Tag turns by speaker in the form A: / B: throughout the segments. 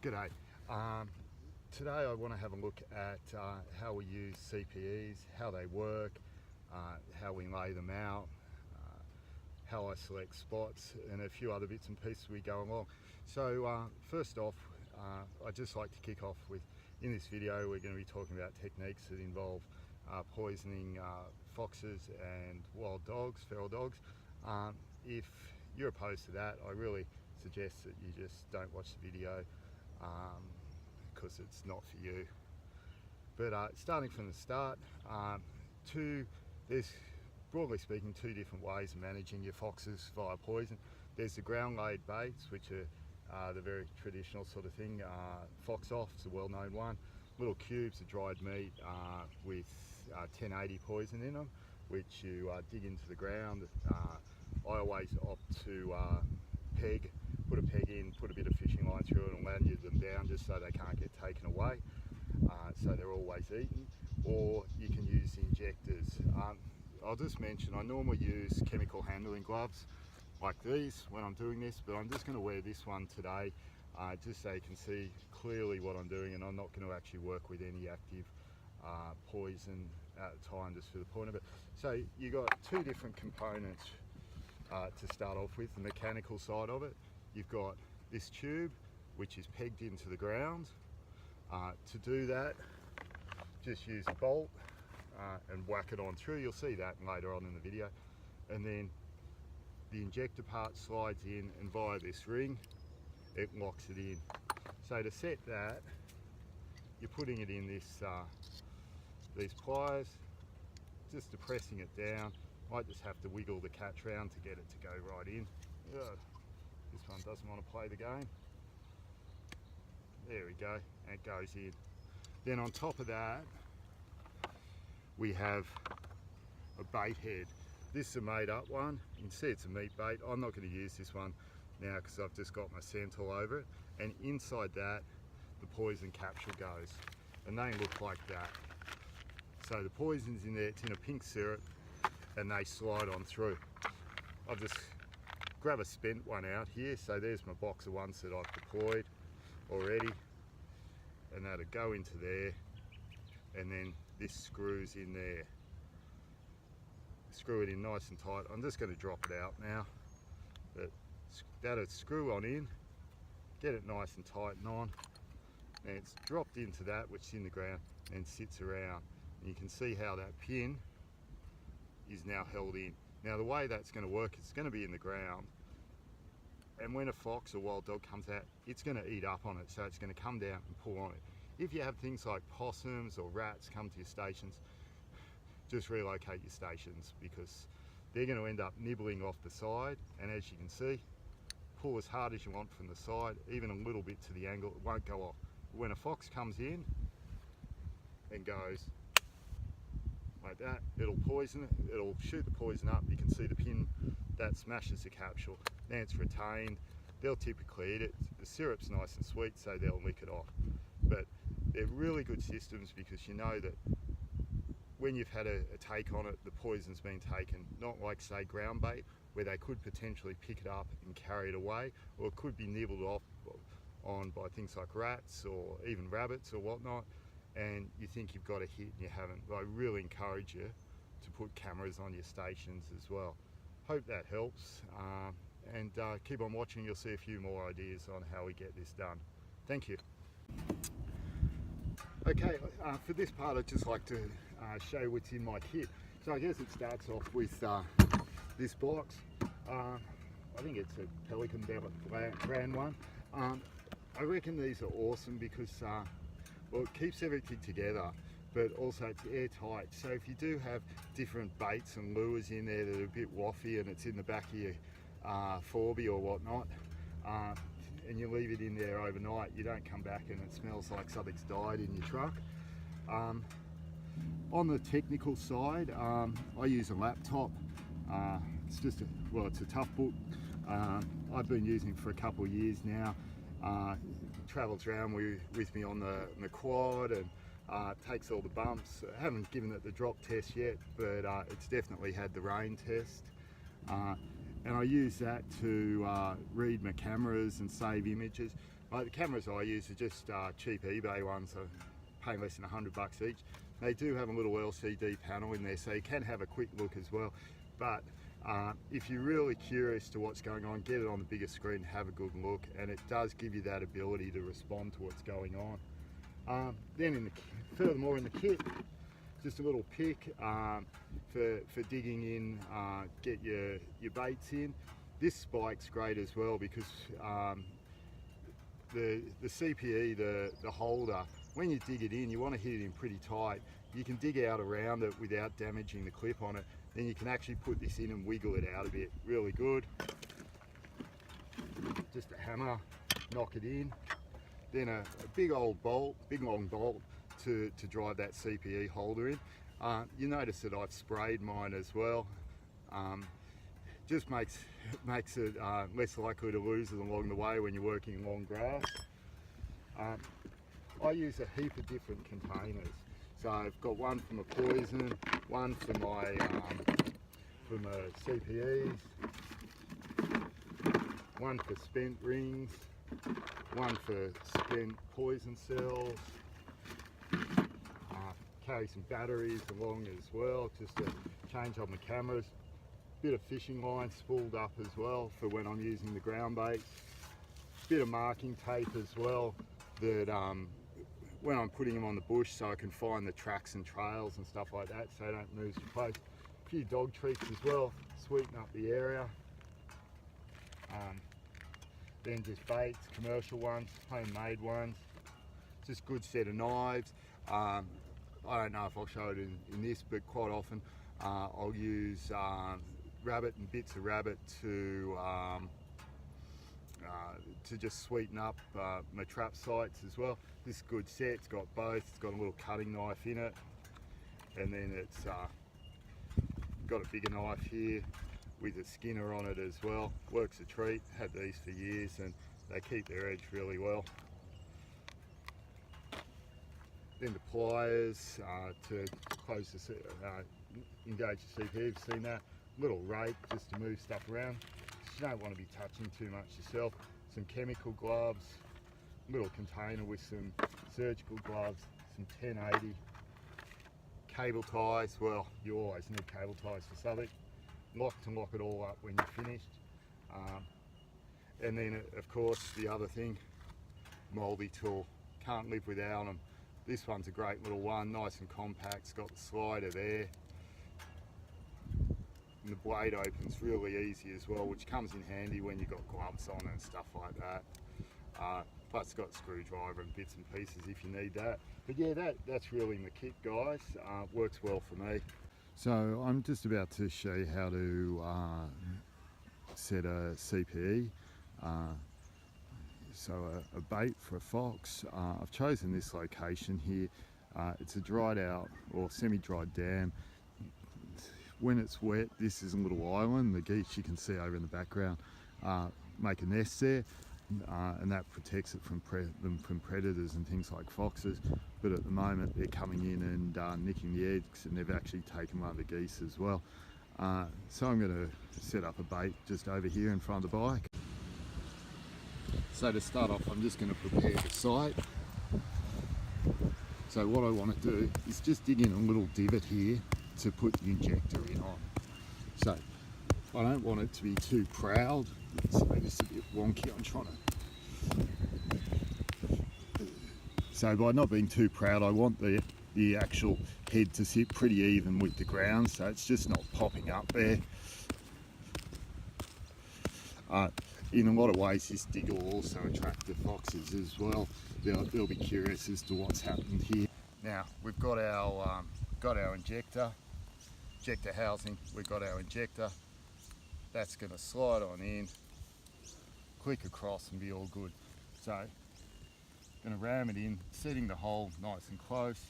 A: G'day. Today I want to have a look at how we use CPEs, how they work, how we lay them out, how I select spots, and a few other bits and pieces we go along. So first off, I'd just like to kick off with, in this video we're going to be talking about techniques that involve poisoning foxes and wild dogs, feral dogs. If you're opposed to that, I really suggest that you just don't watch the video because it's not for you. But starting from the start, there's broadly speaking two different ways of managing your foxes via poison. There's the ground laid baits, which are the very traditional sort of thing. Fox off is a well-known one. Little cubes of dried meat with 1080 poison in them, which you dig into the ground. I always opt to put a peg in, put a bit of fishing line through it and land them down just so they can't get taken away, so they're always eaten. Or you can use injectors. I'll just mention I normally use chemical handling gloves like these when I'm doing this, but I'm just going to wear this one today just so you can see clearly what I'm doing, and I'm not going to actually work with any active poison at the time, just for the point of it. So you've got two different components to start off with. The mechanical side of it, you've got this tube which is pegged into the ground. To do that, just use a bolt and whack it on through. You'll see that later on in the video. And then the injector part slides in, and via this ring it locks it in. So to set that, you're putting it in these pliers, just depressing it down. Might just have to wiggle the catch round to get it to go right in. This one doesn't want to play the game. There we go, and it goes in. Then on top of that, we have a bait head. This is a made up one. You can see it's a meat bait. I'm not going to use this one now because I've just got my scent all over it. And inside that, the poison capsule goes. And they look like that. So the poison's in there, it's in a pink syrup, and they slide on through. I'll just grab a spent one out here. So there's my box of ones that I've deployed already, and that'll go into there, and then this screws in there. Screw it in nice and tight. I'm just going to drop it out now, but that'll screw on in, get it nice and tight and on, and it's dropped into that which is in the ground and sits around. And you can see how that pin is now held in. Now the way that's going to work, it's going to be in the ground, and when a fox or wild dog comes out, it's going to eat up on it, so it's going to come down and pull on it. If you have things like possums or rats come to your stations, just relocate your stations, because they're going to end up nibbling off the side, and as you can see, pull as hard as you want from the side, even a little bit to the angle, it won't go off. When a fox comes in and goes like that, it'll poison it, it'll shoot the poison up. You can see the pin that smashes the capsule, then it's retained. They'll typically eat it. The syrup's nice and sweet, so they'll lick it off. But they're really good systems, because you know that when you've had a take on it, the poison's been taken. Not like, say, ground bait, where they could potentially pick it up and carry it away, or it could be nibbled off on by things like rats or even rabbits or whatnot, and you think you've got a hit and you haven't. But I really encourage you to put cameras on your stations as well. Hope that helps, and keep on watching. You'll see a few more ideas on how we get this done. Thank you. Okay, for this part I'd just like to show what's in my kit. So I guess it starts off with this box. I think it's a Pelican brand one. I reckon these are awesome because well, it keeps everything together, but also it's airtight. So if you do have different baits and lures in there that are a bit waffy, and it's in the back of your Forby or whatnot, and you leave it in there overnight, you don't come back and it smells like something's died in your truck. On the technical side, I use a laptop. It's just it's a tough book. I've been using it for a couple of years now. Travels around with me on the quad, and takes all the bumps. I haven't given it the drop test yet, but it's definitely had the rain test. And I use that to read my cameras and save images. The cameras I use are just cheap eBay ones, so paying less than $100 each. They do have a little LCD panel in there, so you can have a quick look as well. But if you're really curious to what's going on, get it on the bigger screen, have a good look, and it does give you that ability to respond to what's going on. Then furthermore in the kit, just a little pick for digging in, get your baits in. This spike's great as well because the CPE, the holder, when you dig it in, you want to hit it in pretty tight. You can dig out around it without damaging the clip on it. Then you can actually put this in and wiggle it out a bit. Really good. Just a hammer, knock it in. Then a big old bolt, big long bolt to drive that CPE holder in. You notice that I've sprayed mine as well. Just makes it less likely to lose it along the way when you're working in long grass. I use a heap of different containers. So I've got one for my poison, one for my CPEs, one for spent rings, one for spent poison cells. Carry some batteries along as well, just to change on the cameras. Bit of fishing line spooled up as well for when I'm using the ground baits. Bit of marking tape as well that when I'm putting them on the bush so I can find the tracks and trails and stuff like that so they don't lose your place. A few dog treats as well, sweeten up the area. Then just baits, commercial ones, homemade ones. Just good set of knives. I don't know if I'll show it in this, but quite often I'll use rabbit and bits of rabbit to just sweeten up my trap sites as well. This is a good set, it's got both, it's got a little cutting knife in it, and then it's got a bigger knife here with a skinner on it as well. Works a treat, had these for years and they keep their edge really well. Then the pliers to close the engage the CPE, you've seen that. Little rake just to move stuff around. You don't want to be touching too much yourself. Some chemical gloves, little container with some surgical gloves, some 1080. Cable ties, well, you always need cable ties for something. Lock it all up when you're finished. And then of course the other thing, mouldy tool. Can't live without them. This one's a great little one, nice and compact, it's got the slider there. And the blade opens really easy as well, which comes in handy when you've got gloves on and stuff like that. Plus it's got a screwdriver and bits and pieces if you need that. But yeah, that's really my kit, guys. Works well for me. So I'm just about to show you how to set a CPE. So a bait for a fox. I've chosen this location here. It's a dried out or semi-dried dam. When it's wet, this is a little island. The geese you can see over in the background make a nest there, and that protects it from predators and things like foxes. But at the moment they're coming in and nicking the eggs, and they've actually taken one of the geese as well. So I'm going to set up a bait just over here in front of the bike. So to start off, I'm just going to prepare the site. So what I want to do is just dig in a little divot here to put the injector in on. So I don't want it to be too proud, so just a bit wonky. I'm trying to... So by not being too proud, I want the actual head to sit pretty even with the ground, so it's just not popping up there. In a lot of ways, this dig will also attract the foxes as well. They'll be curious as to what's happened here. Now we've got our injector housing. We've got our injector. That's going to slide on in, click across, and be all good. So, going to ram it in, setting the hole nice and close.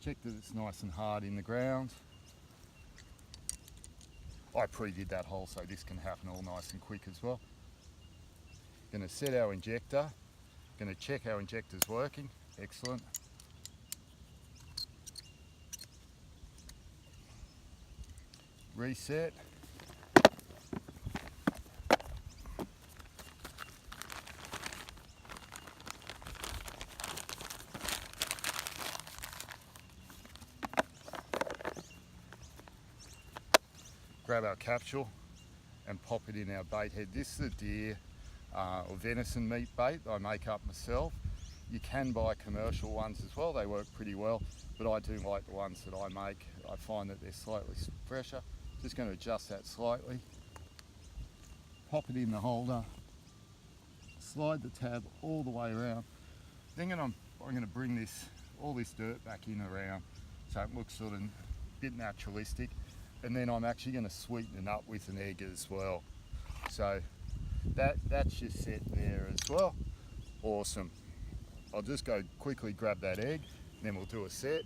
A: Check that it's nice and hard in the ground. I pre-did that hole so this can happen all nice and quick as well. Going to set our injector. Going to check our injector's working. Excellent. Reset. grab our capsule and pop it in our bait head. This is a deer or venison meat bait I make up myself. You can buy commercial ones as well, they work pretty well, but I do like the ones that I make. I find that they're slightly fresher. Just going to adjust that slightly, pop it in the holder, slide the tab all the way around. Then I'm going to bring all this dirt back in around so it looks sort of a bit naturalistic, and then I'm actually going to sweeten it up with an egg as well. So that's just set there as well. Awesome. I'll just go quickly grab that egg, then we'll do a set.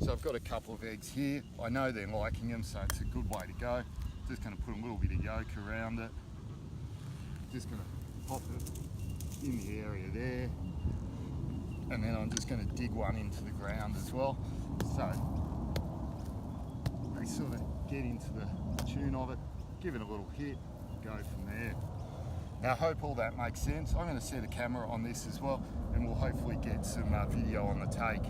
A: So I've got a couple of eggs here. I know they're liking them, so it's a good way to go. Just going to put a little bit of yolk around it. Just going to pop it in the area there. And then I'm just going to dig one into the ground as well. So they sort of get into the tune of it, give it a little hit, go from there. Now, I hope all that makes sense. I'm going to set a camera on this as well, and we'll hopefully get some video on the take.